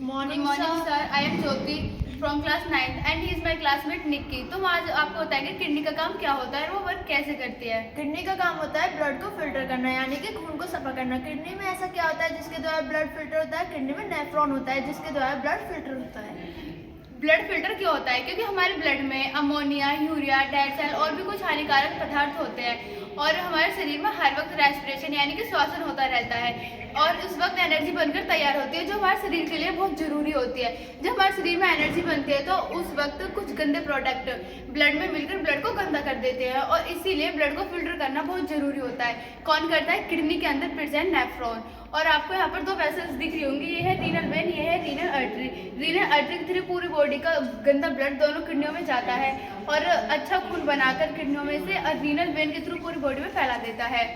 Morning sir. I am Jyoti from class 9th and he is my classmate Nikki. तो आज आपको बताएंगे kidney का काम क्या होता है और वो वर्क कैसे करती है। किडनी का काम होता है ब्लड को फिल्टर करना, यानी कि खून को सफा करना। किडनी में ऐसा क्या होता है जिसके द्वारा ब्लड फिल्टर होता है? किडनी में नेफ्रॉन होता है जिसके द्वारा ब्लड फिल्टर होता है। ब्लड फिल्टर क्यों होता है? क्योंकि हमारे ब्लड में अमोनिया, यूरिया, डेड सेल और भी कुछ हानिकारक पदार्थ होते हैं और हमारे शरीर में हर वक्त रेस्पिरेशन यानी कि श्वसन होता रहता है और उस वक्त एनर्जी बनकर तैयार होती है जो हमारे शरीर के लिए बहुत ज़रूरी होती है। जब हमारे शरीर में एनर्जी बनती है तो उस वक्त कुछ गंदे प्रोडक्ट ब्लड में मिलकर ब्लड को गंदा कर देते हैं और इसीलिए ब्लड को फिल्टर करना बहुत ज़रूरी होता है। कौन करता है? किडनी के अंदर प्रेजेंट नेफ्रॉन। और आपको यहाँ पर दो वेसल्स दिख रही होंगी, ये है रीनल वेन, ये है रीनल आर्टरी। रीनल आर्टरी के थ्रू पूरी बॉडी का गंदा ब्लड दोनों किडनियों में जाता है और अच्छा खून बनाकर किडनियों में से और रीनल वेन के थ्रू पूरी बॉडी में फैला देता है।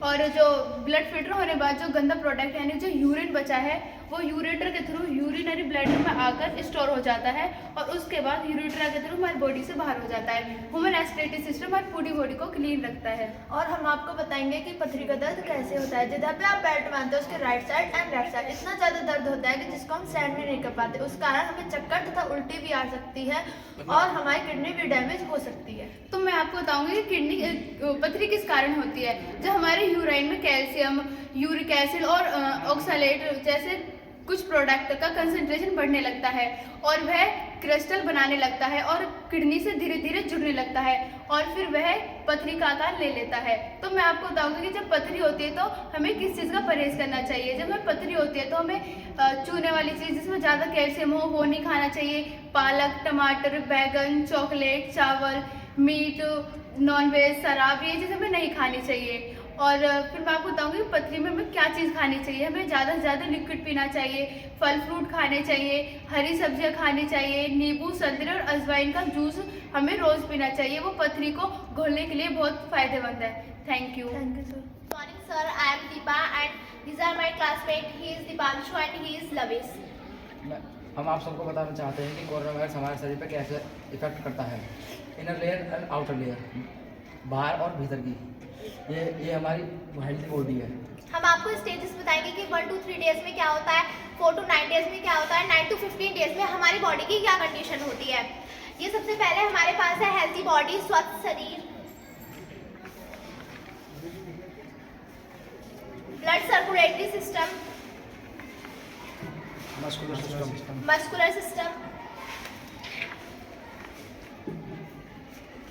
और जो ब्लड फिल्टर होने के बाद जो गंदा प्रोडक्ट यानी जो यूरिन बचा है वो यूरेटर के थ्रू यूरिनरी ब्लैडर में आकर स्टोर हो जाता है और उसके बाद यूरेटर के थ्रू हमारी बॉडी से बाहर हो जाता है। ह्यूमन रेस्पिरेटरी सिस्टम हमारी पूरी बॉडी को क्लीन रखता है। और हम आपको बताएंगे कि पथरी का दर्द कैसे होता है। जिधर पे आप बेल्ट बांधते हो उसके right side and left side इतना ज़्यादा दर्द होता है कि जिसको हम सहन भी नहीं कर पाते। उस कारण हमें चक्कर तथा उल्टी भी आ सकती है और हमारी किडनी भी डैमेज हो सकती है। तो मैं आपको बताऊंगी कि किडनी पथरी किस कारण होती है। जब हमारे यूराइन में कैल्शियम, यूरिक एसिड और ऑक्सलेट जैसे कुछ प्रोडक्ट का कंसंट्रेशन बढ़ने लगता है और वह क्रिस्टल बनाने लगता है और किडनी से धीरे धीरे जुड़ने लगता है और फिर वह पथरी का आकार ले लेता है। तो मैं आपको बताऊंगी कि जब पथरी होती है तो हमें किस चीज़ का परहेज करना चाहिए। जब हमें पथरी होती है तो हमें चूने वाली चीज़ जिसमें ज़्यादा कैल्शियम हो वो नहीं खाना चाहिए। पालक, टमाटर, बैगन, चॉकलेट, चावल, मीट, नॉनवेज, शराब, ये चीज़ हमें नहीं खानी चाहिए। और फिर मैं आपको बताऊंगी पथरी में हमें क्या चीज़ खानी चाहिए। हमें ज़्यादा से ज़्यादा लिक्विड पीना चाहिए, फल फ्रूट खाने चाहिए, हरी सब्जियां खानी चाहिए, नींबू, संतरे और अजवाइन का जूस हमें रोज़ पीना चाहिए। वो पथरी को घोलने के लिए बहुत फायदेमंद है। Thank you. Thank you sir. Morning sir, I am Deepa and these are my classmates. He is Dipanshu and he is Lavish. हम आप सबको बताना चाहते हैं कि कोरोना वायरस हमारे शरीर पर कैसे इफेक्ट करता है। Inner layer and outer layer, बाहर और भीतर की, ये हमारी हेल्थी बॉडी है। हम आपको स्टेजेस बताएंगे कि 1 to 3 डेज में क्या होता है, 4 to 9 डेज में क्या होता है, 9 to 15 डेज में हमारी बॉडी की क्या कंडीशन होती है। ये सबसे पहले हमारे पास है हेल्थी बॉडी, स्वस्थ शरीर, blood circulatory system, muscular system,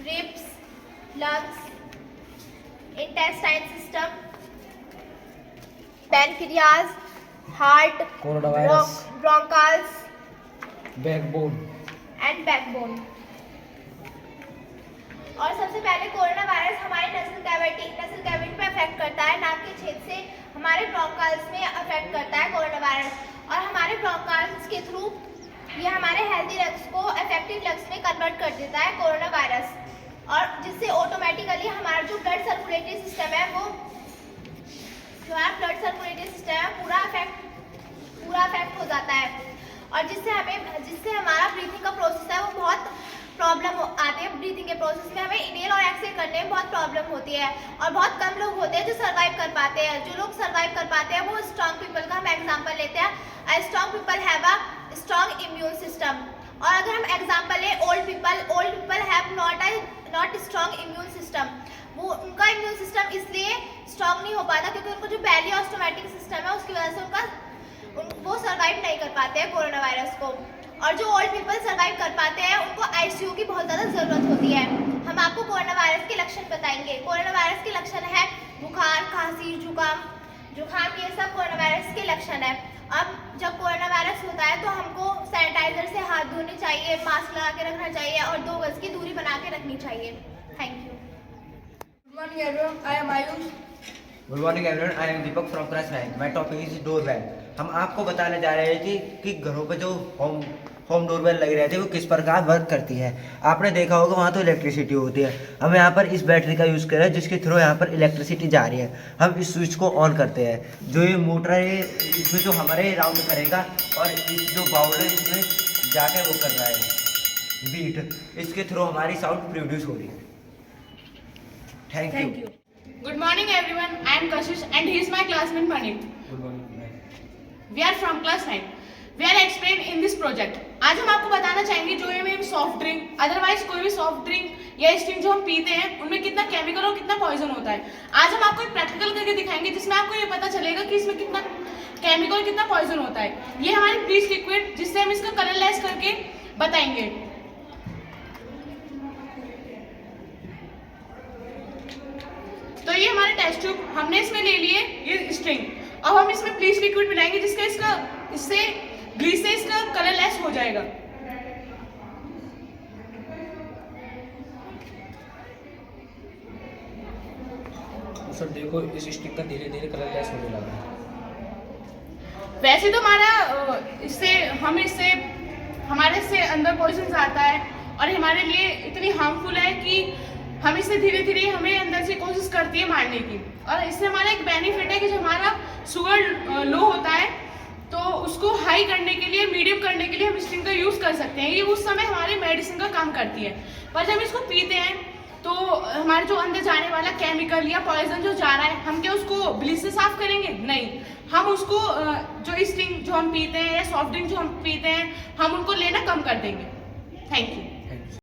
ribs, lungs, intestine system, pancreas, heart, bronchioles, backbone and backbone. और सबसे पहले कोरोना वायरस हमारे नसल कैविटी पे अफेक्ट करता है। नाक के छेद से हमारे ब्रोंकाल्स में अफेक्ट करता है कोरोना वायरस और हमारे ब्रोंकाल्स के थ्रू ये हमारे हेल्दी लंग्स को इफेक्टिव लंग्स में कन्वर्ट कर देता है कोरोना वायरस, और जिससे ऑटोमेटिकली हमारा जो ब्लड सर्कुलेटरी सिस्टम है वो जो है ब्लड सर्कुलेटरी सिस्टम है पूरा अफेक्ट हो जाता है और जिससे हमारा ब्रीथिंग का प्रोसेस है वो बहुत प्रॉब्लम आती है। ब्रीथिंग के प्रोसेस में हमें इनहेल और एक्सहेल करने में बहुत प्रॉब्लम होती है और बहुत कम लोग होते हैं जो सर्वाइव कर पाते हैं। जो लोग सर्वाइव कर पाते हैं वो स्ट्रॉन्ग पीपल का हम एग्जाम्पल लेते हैं। Strong people have a strong immune system. और अगर हम एग्जाम्पल लें old people have not strong immune system. वो उनका इम्यून सिस्टम इसलिए स्ट्रॉन्ग नहीं हो पाता क्योंकि उनको जो बैली ऑस्टोमेटिक सिस्टम है उसकी वजह से वो सर्वाइव नहीं कर पाते हैं कोरोना वायरस को। और जो ओल्ड पीपल सर्वाइव कर पाते हैं उनको आईसीयू की बहुत ज़्यादा ज़रूरत होती है। हम आपको कोरोना वायरस के लक्षण बताएंगे। कोरोना वायरस के लक्षण है बुखार, खांसी, जुकाम, ये सब कोरोना वायरस के लक्षण है। अब जब कोरोना वायरस होता है तो हमको सैनिटाइजर से हाथ धोने चाहिए, मास्क लगा के रखना चाहिए और 2 गज की दूरी बना के रखनी चाहिए। Thank you. Good morning everyone, I am Ayush. Good morning everyone, I am Deepak from class 9। My topic is doorbell. हम आपको बताने जा रहे हैं कि घरों पे जो होम डोरबेल लगी रहती है वो किस प्रकार वर्क करती है। आपने देखा होगा वहाँ तो इलेक्ट्रिसिटी होती है। हम यहाँ पर इस बैटरी का यूज़ कर रहे हैं जिसके थ्रू यहाँ पर इलेक्ट्रिसिटी जा रही है। हम इस स्विच को ऑन करते हैं। जो ये मोटर है इसमें जो हमारे राउंड करेगा और इस जो बाउल है इसमें जाके वो कर रहा है बीट। इसके थ्रू हमारी साउंड प्रोड्यूस हो रही है। Thank you. Good morning everyone, I am Kashish and he is my classmate Manit. Good morning. We are from class 9. We are explaining project. आज हम आपको बताना चाहेंगे जो ये सॉफ्ट ड्रिंक अदरवाइज कोई भी सॉफ्ट ड्रिंक या स्टिंग जो हम पीते हैं उनमें कितना केमिकल और कितना पॉइजन होता है। आज हम आपको एक प्रैक्टिकल करके दिखाएंगे जिसमें आपको ये पता चलेगा कि इसमें कितना केमिकल कितना पॉइजन होता है। ये हमारी ब्लीच लिक्विड जिससे हम इसका कलरलेस करके बताएंगे। तो ये हमारे टेस्ट ट्यूब हमने इसमें ले लिए ये स्ट्रिंग। अब हम इसमें ब्लीच लिक्विड मिलाएंगे जिसका इससे ब्लीच से इसका कलरलेस हो जाएगा। सर देखो इस स्टिक का धीरे धीरे कलरलेस होने लगा है। वैसे तो हमारे से अंदर पॉइजन आता है और हमारे लिए इतनी हार्मफुल है कि हम इससे धीरे धीरे हमें अंदर से कोशिश करती है मारने की। और इससे हमारा एक बेनिफिट है कि जो हमारा शुगर लो होता है तो उसको हाई करने के लिए मीडियम करने के लिए हम स्टिंग का यूज़ कर सकते हैं। ये उस समय हमारी मेडिसिन का काम करती है। पर जब इसको पीते हैं तो हमारे जो अंदर जाने वाला केमिकल या पॉइजन जो जा रहा है हम क्या उसको ब्लीच से साफ करेंगे? नहीं, हम उसको जो स्टिंग जो हम पीते हैं या सॉफ्ट ड्रिंक जो हम पीते हैं हम उनको लेना कम कर देंगे। Thank you.